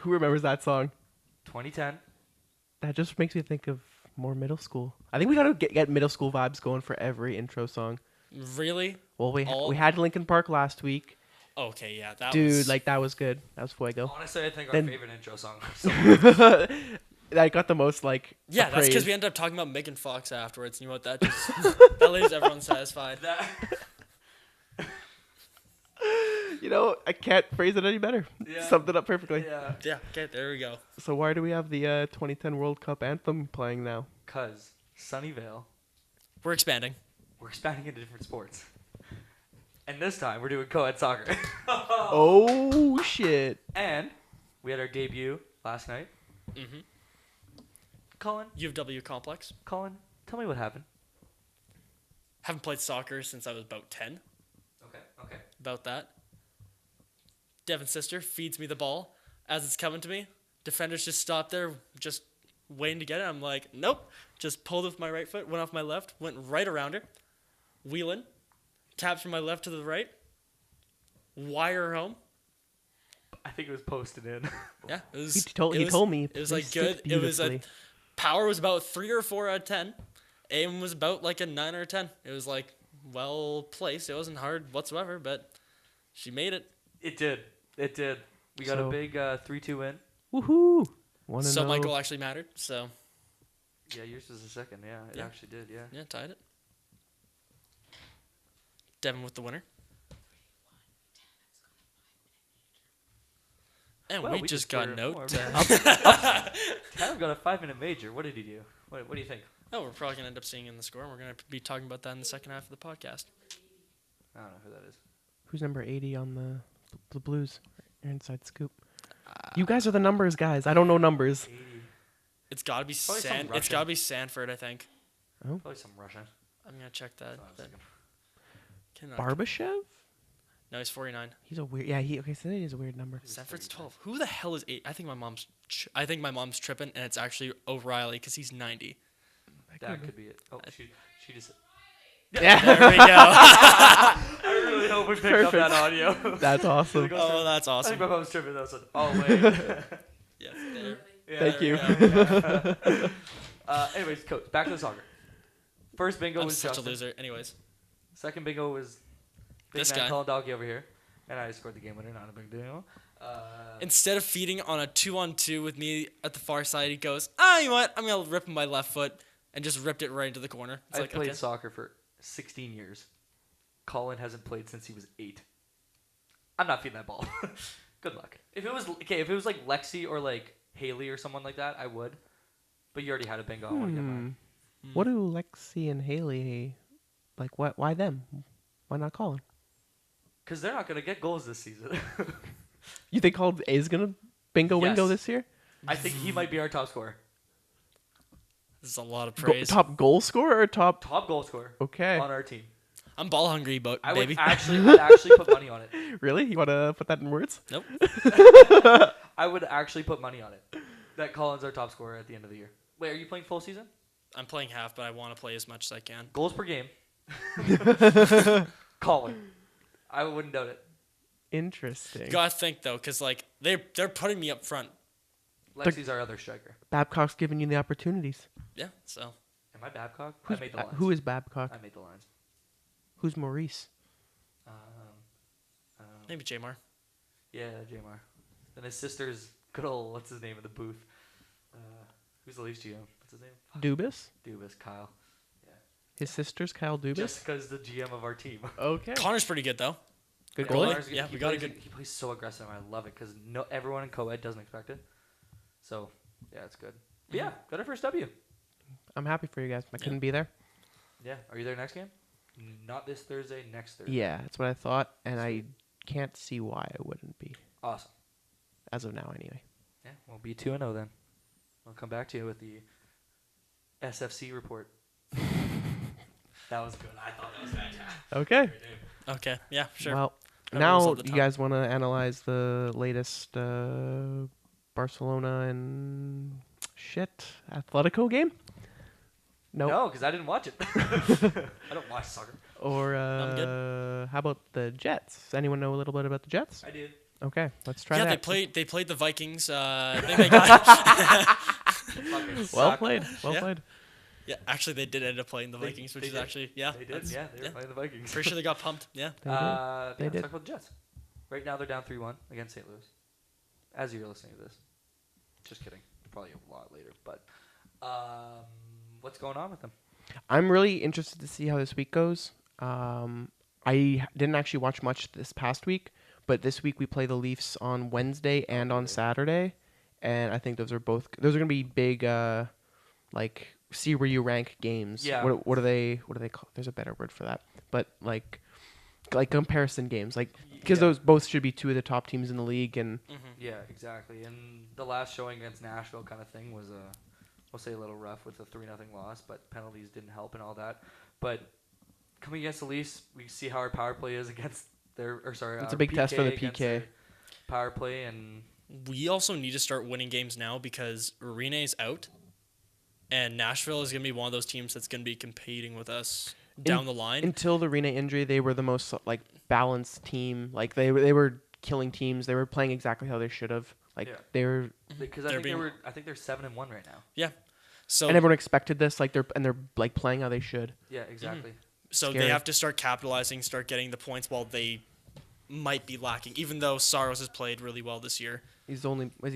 Who remembers that song? 2010. That just makes me think of more middle school. I think we gotta get middle school vibes going for every intro song. Really? Well, we All- we had Linkin Park last week, Okay, yeah, that dude. was... Like that was good. That was Fuego. Honestly, I think our Then- favorite intro song. That got the most like. Yeah, that's because praise. we ended up talking about Megan Fox afterwards, and you know what? That just that leaves everyone satisfied. That, You know, I can't phrase it any better. Yeah. Summed it up perfectly. yeah. Yeah, okay, there we go. So why do we have the 2010 World Cup anthem playing now? Cause Sunnyvale, We're expanding. we're expanding into different sports, and this time we're doing co-ed soccer. Oh shit! And we had our debut last night. Mm-hmm. Colin, U of W complex. Colin, tell me what happened. Haven't played soccer since I was about 10. Okay. About that. Devin's sister feeds me the ball as it's coming to me. Defenders just stop there, just waiting to get it. I'm like, nope. Just pulled with my right foot, went off my left, went right around her. Wheeling. Taps from my left to the right. Wire home. I think it was posted in. Yeah, it was. He told me. It was like Please good. sit It was a beautifully. power was about 3 or 4 out of 10. Aim was about like a 9 or a 10. It was like well placed. It wasn't hard whatsoever, but she made it. It did. We got So- a big 3-2 win. Woohoo! Wanna So know? my goal actually mattered. So Yeah, yours was the second. Yeah, it Yeah. actually did. Yeah. yeah, tied it. Devin with the winner. And Well, we we just just got were note. informed. Adam to- got a 5-minute major. What did he do? What do you think? Oh, we're probably gonna end up seeing in the score. And we're gonna be talking about that in the second half of the podcast. I don't know who that is. Who's number 80 on the Blues? Your inside scoop. You guys are the numbers guys. I don't know numbers. 80. It's gotta be Probably some It's Russian. gotta be Sanford, I think. Probably some Russian. I'm gonna check that. That's what I was but thinking. cannot- Barbashev? No, he's 49. He's a weird. Yeah, okay. So that is a weird number. Sanford's 12. Who the hell is 8? I think my mom's tripping, and it's actually O'Reilly because he's 90. That could be it. Oh, she just. Yeah. There we go. I really hope we picked up that Perfect. audio. That's awesome. Oh, that's I think awesome. my mom's tripping. That was oh wait. Yeah, there. Yeah, Thank you. yeah. Anyways, coach, back to the soccer. First bingo I'm was such Justin. a loser. Anyways, Second bingo was big This man guy. Colin Doggy over here, and I scored the game winner. Not a big deal. instead of feeding on a 2-on-2 with me at the far side, he goes, "Ah, you know what? I'm gonna rip my left foot," and just ripped it right into the corner. It's I like, played okay. soccer for 16 years. Colin hasn't played since he was 8. I'm not feeding that ball. Good luck. If it was like Lexi or like Haley or someone like that, I would. But you already had a bingo. I want to get mine. What do Lexi and Haley like? What? Why them? Why not Colin? Because they're not gonna get goals this season. You think Colin is gonna bingo wingo Yes. this year? I think he might be our top scorer. This is a lot of Go, praise. top goal scorer or top? Top goal scorer Okay. on our team. I'm ball hungry, I'd baby. actually put money on it. Really? You want to put that in words? Nope. I would actually put money on it. That Colin's our top scorer at the end of the year. Wait, are you playing full season? I'm playing half, but I want to play as much as I can. Goals per game. Colin. I wouldn't doubt it. Interesting. Gotta think though, cause like they're putting me up front. Lexi's our other striker. Babcock's giving you the opportunities. Yeah. So Am I Babcock? Who's, I made the lines. who is Babcock? I made the lines. Who's Maurice? maybe Jamar. Yeah, Jamar. And his sister's good old, what's his name in the booth? Who's the Leafs GM? What's his name? Dubas? Dubas, Kyle. His sister's Kyle Dubas? Jessica's the GM of our team. Okay. Connor's pretty good though. Good Yeah, goalie? Connor's good. Yeah, He we got a plays- good- He plays so aggressive. I love it because everyone in co-ed doesn't expect it. So, yeah, it's good. But yeah, got our first W. I'm happy for you guys. I Yeah. couldn't be there. Yeah, are you there next game? Not this Thursday, next Thursday. Yeah, that's what I thought, and I can't see why I wouldn't be, Awesome. as of now anyway. Yeah, we'll be 2-0 then. I'll come back to you with the SFC report. That was good. I thought that was fantastic. Okay. Okay. Yeah. Sure. Well, That now rolls off the you tongue. guys want to analyze the latest Barcelona and Atletico game? Nope. No, because I didn't watch it. I don't watch soccer. Or I'm how about the Jets? Anyone know a little bit about the Jets? I did. Okay, let's try Yeah, that. they played the Vikings. I think they got. Fucking Well suck. played. Well Yeah. played. Yeah, actually, they did end up playing the They- Vikings, which they is did. actually yeah. They did. that's- Yeah, they were playing the Vikings. Pretty sure they got pumped. Yeah. They did. Yeah, They let's did. talk about the Jets. Right now they're down 3-1 against St. Louis. As you're listening to this. Just kidding. Probably a lot later. But what's going on with them? I'm really interested to see how this week goes. I didn't actually watch much this past week, but this week we play the Leafs on Wednesday and on Okay. Saturday, and I think those are gonna be big, like see where you rank games. Yeah. What do they call? There's a better word for that, but like comparison games, like because Yeah. those both should be two of the top teams in the league, and Yeah, exactly. And the last showing against Nashville kind of thing was we'll say a little rough with a 3-0 loss, but penalties didn't help and all that. But coming against the Leafs, we see how our power play is against it's our a big test for the against PK. their power play, and We also need to start winning games now because Rene's out, and Nashville is going to be one of those teams that's going to be competing with us down the line. Until the Rena injury, they were the most like balanced team. Like they were killing teams. They were playing exactly how they should have. Like Yeah. they were, because They're I think they're 7-1 right now. yeah. So and everyone expected this. Like they're like playing how they should. Yeah, exactly. So Scary. they have to start capitalizing, start getting the points while they might be lacking. Even though Saros has played really well this year, He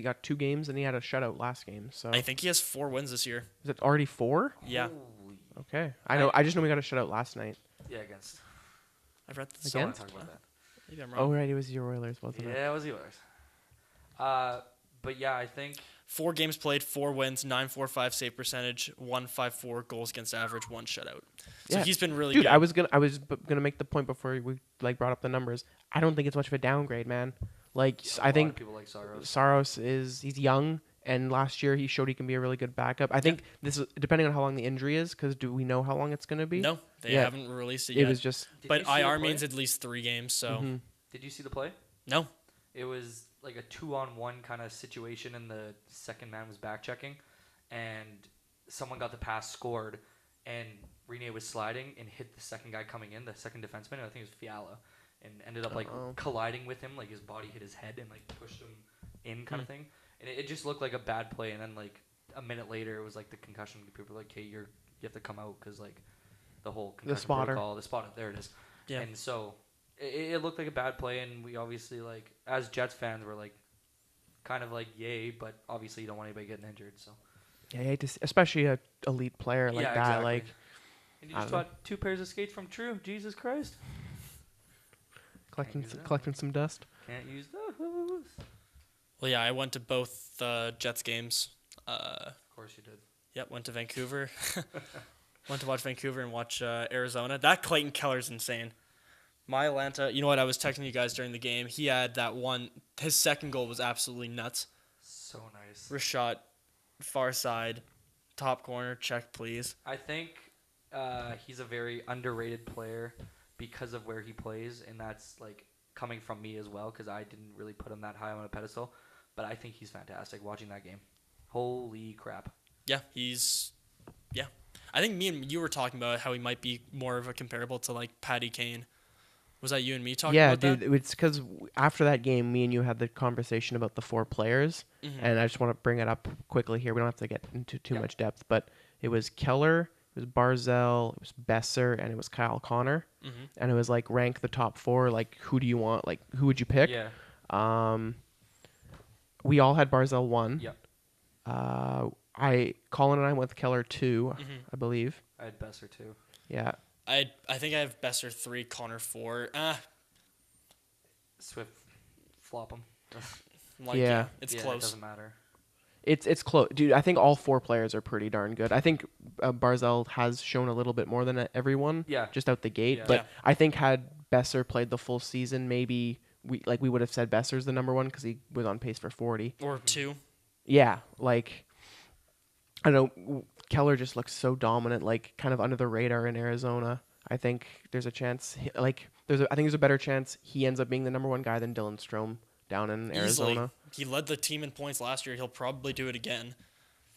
got 2 games and he had a shutout last game. So I think he has 4 wins this year. is it already 4? Yeah, Holy. Okay, I just know we got a shutout last night. Yeah, against. I've read this. I want Against? to talk about that. Maybe I'm wrong. Oh right, it was your Oilers, wasn't it? Yeah, it was yours. But yeah, I think 4 games played, 4 wins, 9.45 save percentage, 1.54 goals against average, 1 shutout. So Yeah. he's been really Dude, good. I was gonna make the point before we like brought up the numbers. I don't think it's much of a downgrade, man. Like a I lot think of people like Saros. Saros he's young, and last year he showed he can be a really good backup. I think this is depending on how long the injury is, because do we know how long it's gonna be? No, they Yeah. haven't released it It yet. was just Did But you see the IR play? means at least 3 games, so mhm. Did you see the play? no. It was like a 2-on-1 kind of situation, and the second man was back checking, and someone got the pass, scored, and Rene was sliding and hit the second guy coming in, the second defenseman. I think it was Fiala, and ended up like Uh-oh. colliding with him, like his body hit his head and like pushed him in, kind of Hmm. thing. And it just looked like a bad play. And then like a minute later, it was like the concussion. People were like, "Hey, you have to come out because like the whole concussion spotter. protocol, the spotter, there it is." Yeah. And so it looked like a bad play, and we obviously like as Jets fans were like kind of like yay, but obviously you don't want anybody getting injured. So Yeah, you hate to see, especially a elite player like yeah, that. exactly. Like and you I just don't know. bought 2 pairs of skates from True. Jesus Christ, collecting use that. collecting some dust. can't use those. Well, yeah, I went to both Jets games. Of course you did. Yep, went to Vancouver. Went to watch Vancouver and watch Arizona. That Clayton Keller's insane. My Atlanta, you know what? I was texting you guys during the game. He had that one. His second goal was absolutely nuts. So nice. Wrist shot, far side, top corner, check please. I think he's a very underrated player because of where he plays, and that's like coming from me as well because I didn't really put him that high on a pedestal. But I think he's fantastic watching that game. Holy crap. Yeah, yeah. I think me and you were talking about how he might be more of a comparable to like Patty Kane. Was that you and me talking Yeah, about dude. that? It's because after that game, me and you had the conversation about the 4 players, Mhm. and I just want to bring it up quickly here. We don't have to get into too Yeah. much depth, but it was Keller, it was Barzell, it was Besser, and it was Kyle Connor, Mhm. and it was like rank the top 4. Like who do you want? Like who would you pick? Yeah. We all had Barzell 1. Yep. Colin and I went with Keller 2, Mhm. I believe. I had Besser too. Yeah. I think I have Besser 3, Connor 4. Swift flop him. Yeah. It's It close. doesn't matter. It's close, dude. I think all 4 players are pretty darn good. I think Barzell has shown a little bit more than everyone, Yeah. just out the gate. Yeah. But Yeah. I think had Besser played the full season, maybe we would have said Besser's the number 1 because he was on pace for 40. Or 2. Yeah, like I don't know. Keller just looks so dominant, like kind of under the radar in Arizona. I think there's a chance, I think there's a better chance he ends up being the number 1 guy than Dylan Strome down in Easily. Arizona. He led the team in points last year. He'll probably do it again.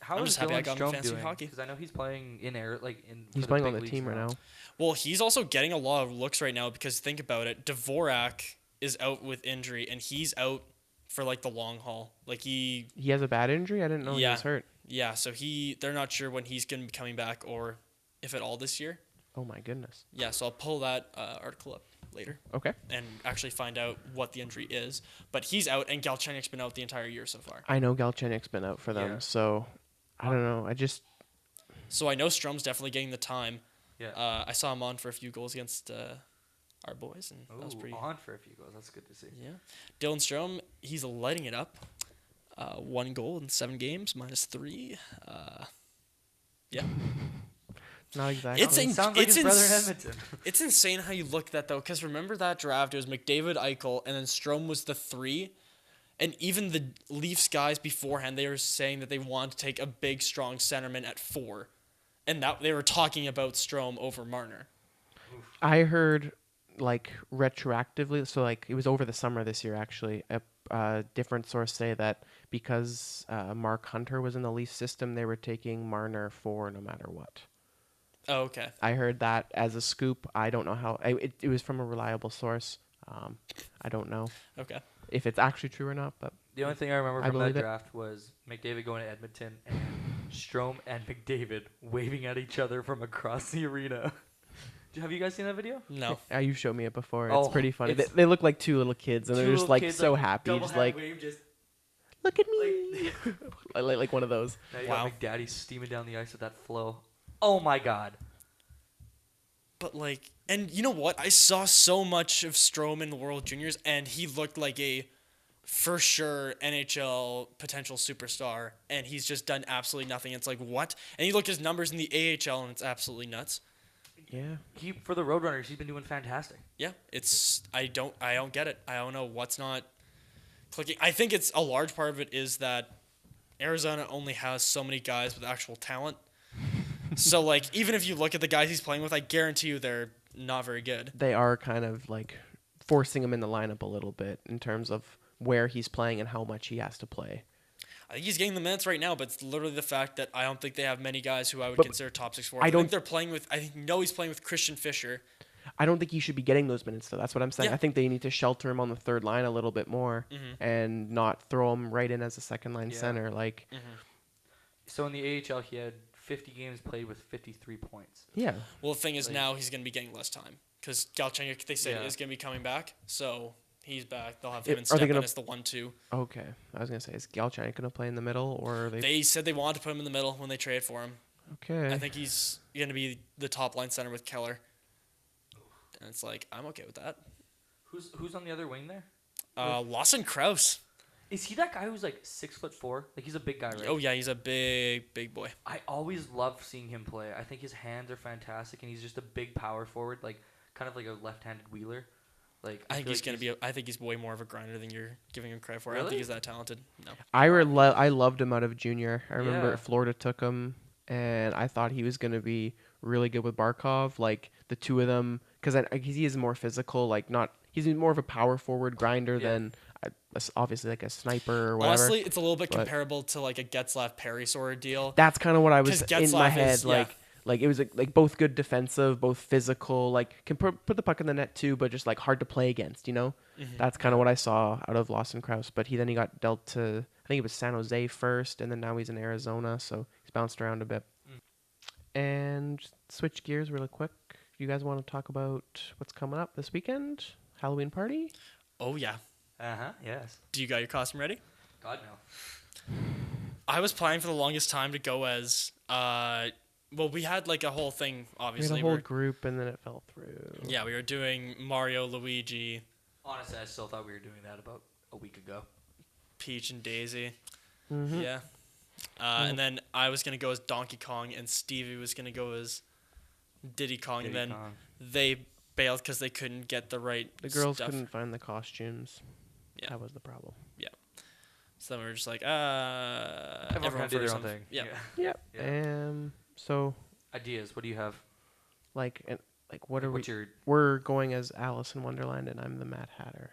How I'm is just happy I Dylan got him in Strome fantasy doing? hockey. Because I know he's playing in air, like in. He's for playing on big the leagues team right now. Well, he's also getting a lot of looks right now because think about it. Dvorak is out with injury, and he's out for like the long haul. Like He has a bad injury. I didn't know he Yeah. was hurt. so they're not sure when he's gonna be coming back or if at all this year. Oh my goodness. Yeah, so I'll pull that article up later Okay. and actually find out what the injury is. But he's out, and Galchenyuk's been out the entire year so far. I know Galchenyuk's been out for them, Yeah. so I don't know. So I know Strom's definitely getting the time. Yeah. I saw him on for a few goals against our boys, and that was Ooh, pretty. on for a few goals. That's good to see. Yeah, Dylan Strome, he's lighting it up. 1 goal in 7 games, -3. Yeah, Not exactly. It's in- Sounds like it's his brother in ins- Edmonton. it's insane how you look at that though, because remember that draft? It was McDavid, Eichel, and then Strome was the 3. And even the Leafs guys beforehand, they were saying that they want to take a big, strong centerman at 4, and that they were talking about Strome over Marner. I heard like retroactively, so like it was over the summer this year actually. A different source say that because Mark Hunter was in the Leaf system, they were taking Marner 4 no matter what. Oh, okay. I heard that as a scoop. I don't know how. It was from a reliable source. I don't know Okay. if it's actually true or not, but The only thing I remember I from that believe it. draft was McDavid going to Edmonton and Strome and McDavid waving at each other from across the arena. Have you guys seen that video? No. you showed me it before. It's Oh, pretty funny. it's- They look like 2 little kids, and Two they're just little like kids, so happy, double just hand like wave, just look at me, like one of those. now you Wow. got McDaddy steaming down the ice with that flow. Oh my god. But like, and you know what? I saw so much of Strome in the World Juniors, and he looked like a for sure NHL potential superstar, and he's just done absolutely nothing. It's like what? And you look at his numbers in the AHL, and it's absolutely nuts. Yeah, He for the Roadrunners, he's been doing fantastic. Yeah, it's I don't get it. I don't know what's not clicking. I think it's a large part of it is that Arizona only has so many guys with actual talent. So like, even if you look at the guys he's playing with, I guarantee you they're not very good. they are kind of like forcing him in the lineup a little bit in terms of where he's playing and how much he has to play. I think he's getting the minutes right now, but it's literally the fact that I don't think they have many guys who I would But consider top 6 I forwards. I don't- think they're playing with. I know he's playing with Christian Fisher. I don't think he should be getting those minutes though. That's what I'm saying. Yeah. I think they need to shelter him on the third line a little bit more and not throw him right in as a second line Yeah. center. Like, So in the AHL, he had 50 games played with 53 points. yeah, Well, the thing is Like- now he's going to be getting less time because Galchenyuk, they said, Yeah. is going to be coming back. So he's back. They'll have Yeah, him and are they Stepan gonna- as the 1-2. okay. I was gonna say, is Galchenyuk gonna play in the middle or are they? They said they wanted to put him in the middle when they traded for him. Okay. I think he's going to be the top line center with Keller. And it's like, I'm okay with that. Who's on the other wing there? Lawson Krause. Is he that guy who's like 6'4"? Like he's a big guy, right? Oh, yeah, he's a big boy. I always love seeing him play. I think his hands are fantastic, and he's just a big power forward, like kind of like a left-handed wheeler. Like I think feel he's like going to be. I think he's way more of a grinder than you're giving him credit for. I don't Really? think he's that talented. No. I loved him out of junior. I remember Yeah. Florida took him, and I thought he was gonna be really good with Barkov. Like the two of them, because he is more physical. Like not, he's more of a power forward grinder Yeah. than obviously like a sniper or whatever. Honestly, it's a little bit but- comparable to like a Getzlaff Perry sort of deal. That's kind of what I was 'Cause in my Getzlaff head. is- yeah. Like it was like both good defensive, both physical. Like can put the puck in the net too, but just like hard to play against. You know, that's kind of what I saw out of Lawson Krause. But he got dealt to, I think it was San Jose first, and then now he's in Arizona, so he's bounced around a bit. And switch gears really quick. You guys want to talk about what's coming up this weekend? Halloween party? Oh yeah. Yes. Do you got your costume ready? God no. I was planning for the longest time to go as well, we had like a whole thing We had obviously. a whole We're- group, and then it fell through. yeah, we were doing Mario, Luigi, Honestly, I still thought we were doing that about a week ago. Peach and Daisy. Mhm. Yeah. And then I was gonna go as Donkey Kong, and Stevie was gonna go as Diddy Kong, and Diddy then Kong. they bailed because they couldn't get the right The girls stuff. couldn't find the costumes. Yeah. That was the problem. So then we were just like, Everyone everyone kind of did their for own some- thing. Yeah. Yep. Yeah. So Ideas. What do you have? like what are we? What's your? We're going as Alice in Wonderland, and I'm the Mad Hatter.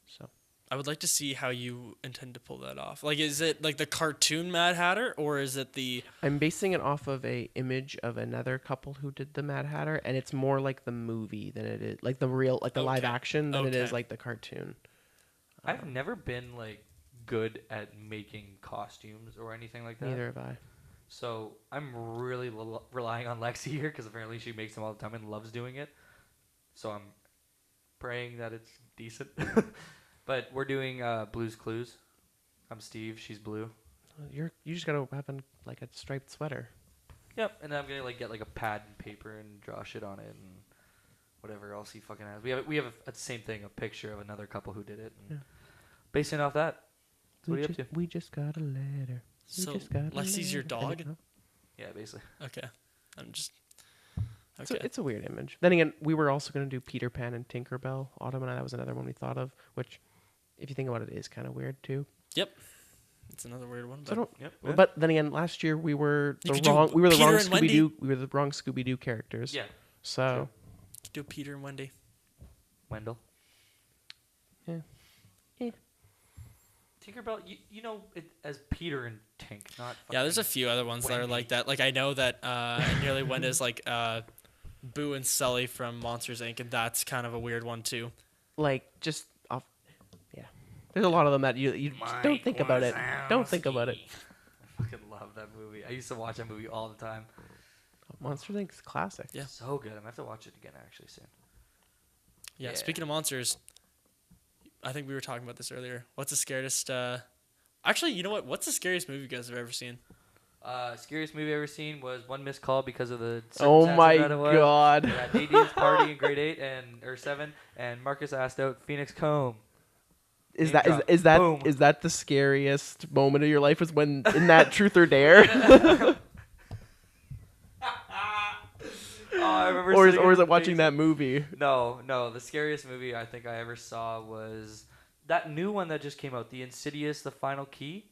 So I would like to see how you intend to pull that off. Like, is it like the cartoon Mad Hatter, or is it the? I'm basing it off of a image of another couple who did the Mad Hatter, and it's more like the movie than it is like the real, like the live Okay. action than it is Okay. like the cartoon. I've never been like good at making costumes or anything like that. Neither have I. So I'm really relying on Lexi here because apparently she makes them all the time and loves doing it. So I'm praying that it's decent. But we're doing Blue's Clues. I'm Steve. She's Blue. You just gotta have like a striped sweater. Yep. And then I'm gonna like get like a pad and paper and draw shit on it and whatever else he fucking has. We have a same thing, a picture of another couple who did it. And Yeah. basing it off that. So what are you up to? We just got a letter. We So just got a Lexi's your letter. dog? Yeah, basically. Okay, I'm just. So Okay. it's a weird image. Then again, we were also going to do Peter Pan and Tinkerbell. Autumn and I, that was another one we thought of, which, if you think about it, is kind of weird too. Yep. It's another weird one. So I But don't. Yep. But then again, last year we were You the could do wrong. We were the Peter wrong and Wendy. Scooby Doo. We were the wrong Scooby Doo characters. Yeah. So do Peter and Wendy. Wendell. yeah. Yeah. Tinkerbell, you know it as Peter and Tink, not. Yeah, there's a fucking few other ones that are Wendy. like that. Like I know that Nearly Wendy is like Boo and Sully from Monsters Inc. and that's kind of a weird one too. Like just off. Yeah. There's a lot of them that you just don't think about it. Don't think about it. I fucking love that movie. I used to watch that movie all the time. Monster Inc.'s classic. Yeah. So good. I'm gonna have to watch it again actually soon. Yeah. Yeah. Speaking of monsters, I think we were talking about this earlier. What's the scariest? Actually, you know what? What's the scariest movie you guys have ever seen? Scariest movie I ever seen was One Missed Call because of the Oh circumstances my that it was. god. At Nadine's party in grade 8 or 7, and Marcus asked out Phoenix Comb. Is Name that drop. is that Boom. is that the scariest moment of your life? Was when in that Truth or Dare, Oh, I remember or is sitting in it the watching basement. that movie? No. The scariest movie I think I ever saw was that new one that just came out, The Insidious: The Final Key.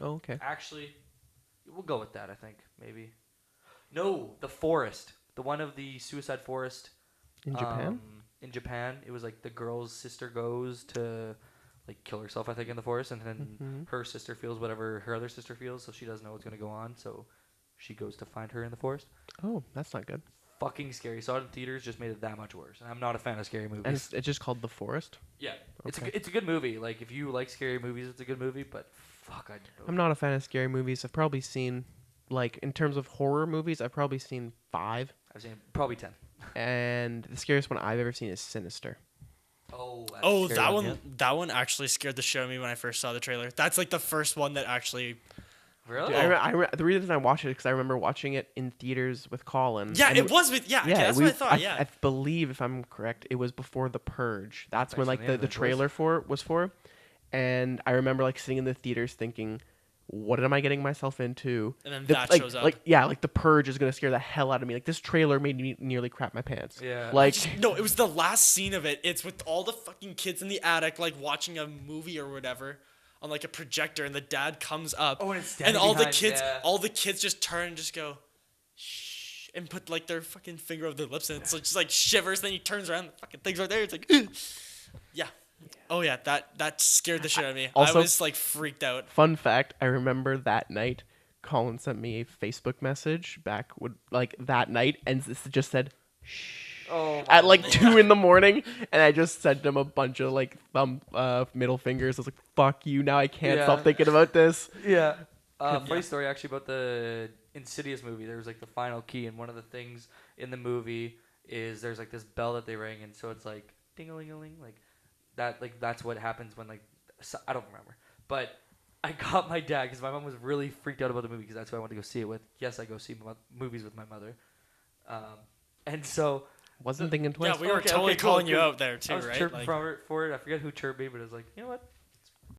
Oh, okay. Actually, we'll go with that. I think maybe. No, The Forest, the one of the Suicide Forest. In Japan. In Japan, it was like the girl's sister goes to like kill herself, I think, in the forest, and then Mhm. her sister feels whatever her other sister feels, so she doesn't know what's gonna go on, so she goes to find her in the forest. Oh, that's not good. Fucking scary. Saw it in theaters, just made it that much worse. And I'm not a fan of scary movies. And it's just called The Forest. Yeah, Okay. it's a good movie. Like if you like scary movies, it's a good movie. But fuck, I'm not a fan of scary movies. I've probably seen, like, in terms of horror movies, I've probably seen 5. I've seen probably 10. And the scariest one I've ever seen is Sinister. Oh, that's Oh, a scary that one. yeah. That one actually scared the shit out of me when I first saw the trailer. That's like the first one that actually. Really? Dude, the reason I watched it is because I remember watching it in theaters with Colin. Yeah, and it was with. Yeah, okay, that's what I thought. Yeah. I believe, if I'm correct, it was before The Purge. That's when Thanks like for the naming it, trailer for was for, and I remember like sitting in the theaters thinking, "What am I getting myself into?" And then The- that like, shows up. Like The Purge is gonna scare the hell out of me. Like this trailer made me nearly crap my pants. Yeah. Like No, it was the last scene of it. It's with all the fucking kids in the attic, like watching a movie or whatever, on like a projector, and the dad comes up, Oh, and it's and standing all behind, the kids, yeah. all the kids just turn and just go, shh, and put like their fucking finger over their lips, and it's like, just like shivers. Then he turns around, the fucking thing's right there. It's like, yeah. Oh yeah, that scared the shit out of me. Also- I was like freaked out. fun fact, I remember that night, Colin sent me a Facebook message back that night, and this just said, "Shh." Oh, At my like God. 2 in the morning, and I just sent him a bunch of like middle fingers. I was like, "Fuck you!" Now I can't stop Yeah. thinking about this. Yeah. Yeah. Funny story actually about the Insidious movie. There was like the final key, and one of the things in the movie is there's like this bell that they ring, and so it's like ding-a-ling-a-ling, like that. Like that's what happens when I don't remember, but I got my dad because my mom was really freaked out about the movie because that's who I wanted to go see it with. Yes, I go see movies with my mother, and so. Wasn't thinking twice. Yeah, we were Okay, totally okay, cool, calling you good. out there too, I was right? chirping Like, for it. I forget who chirped me, but it was like, you know what?